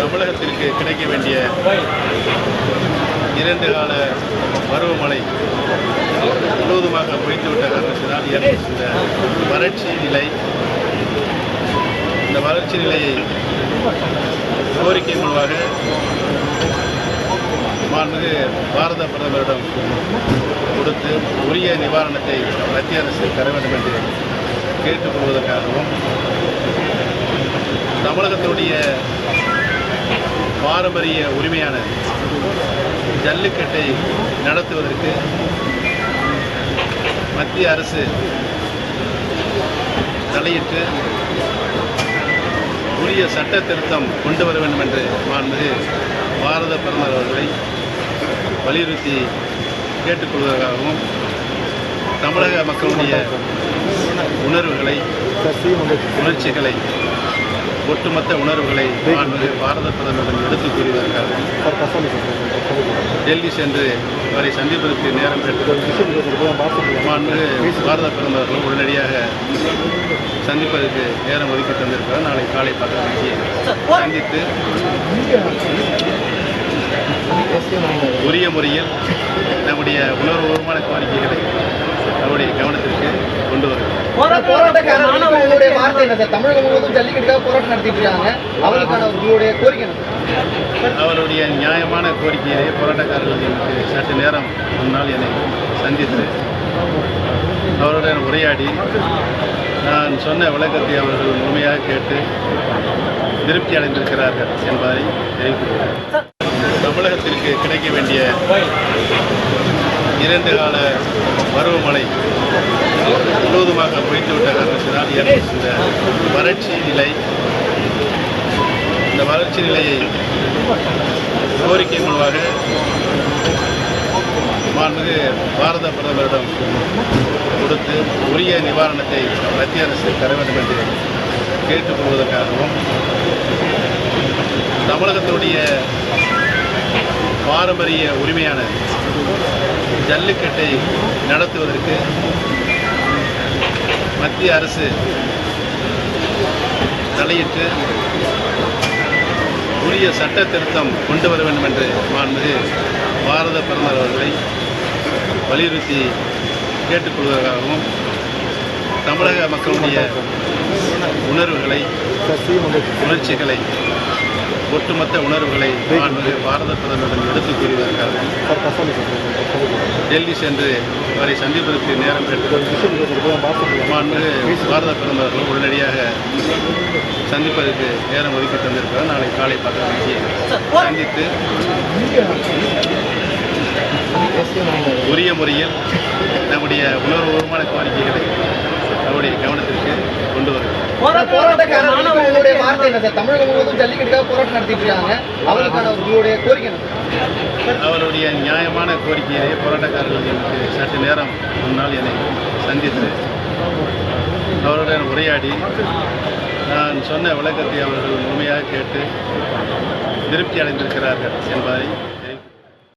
தமிழகத்திற்கு கிடைக்க வேண்டிய 2 கால பருவமழை முழுவதுமாக பொய்த்துவிட்ட காரணத்தினால் ஏற்பட்ட வறட்சி நிலை, இந்த வறட்சி நிலையை கோரிக்கை மூலமாக மாண்புமிகு பாரத பிரதமரிடம் கொடுத்து உரிய நிவாரணத்தை மத்திய அரசு தர வேண்டும் என்று கேட்டுக்கொள்வதற்காகவும், தமிழகத்தினுடைய பாரம்பரிய உரிமையான ஜல்லிக்கட்டை நடத்துவதற்கு மத்திய அரசு தலையிட்டு உரிய சட்ட திருத்தம் கொண்டு வர வேண்டும் என்று மாண்புமிகு பாரத பிரதமர் அவர்களை வலியுறுத்தி கேட்டுக்கொள்வதற்காகவும், தமிழக மக்களுடைய உணர்வுகளை, உணர்ச்சிகளை, ஒட்டுமொத்த உணர்வுகளை மாண்புமிகு பாரத பிரதமரிடம் எடுத்துக் கூறுவதற்காகவும் டெல்லி சென்று அவரை சந்திப்பதற்கு நேரம் கேட்டு மாண்புமிகு பாரத பிரதமர் உடனடியாக சந்திப்பதற்கு நேரம் ஒதுக்கி தந்திருக்கிறார். நாளை காலை 10 மணிக்கு சந்தித்து உரிய முறையில் நம்முடைய உணர்வுபூர்வமான கோரிக்கைகளை அவருடைய கவனத்திற்கு கொண்டு வருகிறோம். தமிழகம் முழுவதும் ஜல்லிக்கட்டுக்காக போராட்டம் நடத்திட்டு இருக்காங்க. அவருக்கான உங்களுடைய கோரிக்கை அவருடைய நியாயமான கோரிக்கையிலே போராட்டக்காரர்கள் எனக்கு சற்று நேரம் முன்னால் என்னை சந்தித்து அவருடன் உரையாடி நான் சொன்ன விளக்கத்தை அவர்கள் முழுமையாக கேட்டு திருப்தி அடைந்திருக்கிறார்கள் என்பதை தெரிவித்துள்ளேன். தமிழகத்திற்கு கிடைக்க வேண்டிய 2 கால பருவமழை முழுவதுமாக பொய்த்துவிட்ட காரணத்தினால் ஏற்பட்ட வறட்சி நிலை, இந்த வறட்சி நிலையை கோரிக்கை மூலமாக மாண்புமிகு பாரத பிரதமரிடம் கொடுத்து உரிய நிவாரணத்தை மத்திய அரசு தர வேண்டும் என்று கேட்டுக்கொள்வதற்காகவும், தமிழகத்தினுடைய பாரம்பரிய உரிமையான ஜல்லிக்கட்டை நடத்துவதற்கு மத்திய அரசு தலையிட்டு உரிய சட்ட திருத்தம் கொண்டு வர வேண்டும் என்று மாண்புமிகு பாரத பிரதமர் அவர்களை வலியுறுத்தி கேட்டுக்கொள்வதற்காகவும், தமிழக மக்களுடைய உணர்வுகளை, உணர்ச்சிகளை, ஒட்டுமொத்த உணர்வுகளை மாண்புமிகு பாரத பிரதமரிடம் எடுத்துக் கூறுவதற்காகவும் டெல்லி சென்று அவரை சந்திப்பதற்கு நேரம் கேட்டு மாண்புமிகு பாரத பிரதமர் உடனடியாக சந்திப்பதற்கு நேரம் ஒதுக்கி தந்திருக்கிறார். நாளை காலை 10 மணிக்கு சந்தித்து உரிய முறையில் நம்முடைய உணர்வுபூர்வமான கோரிக்கைகளை அவருடைய கவனத்திற்கு கொண்டு வருகிறோம். தமிழகம் முழுவதும் ஜல்லிக்கட்டுக்காக போராட்டம் நடத்திட்டு இருக்காங்க. அவருக்கான உங்களுடைய கோரிக்கை அவருடைய நியாயமான கோரிக்கையிலே போராட்டக்காரர்கள் எனக்கு சற்று நேரம் முன்னால் என்னை சந்தித்து அவருடன் உரையாடி நான் சொன்ன விளக்கத்தை அவர்கள் முழுமையாக கேட்டு திருப்தி அடைந்திருக்கிறார்கள் என்பதை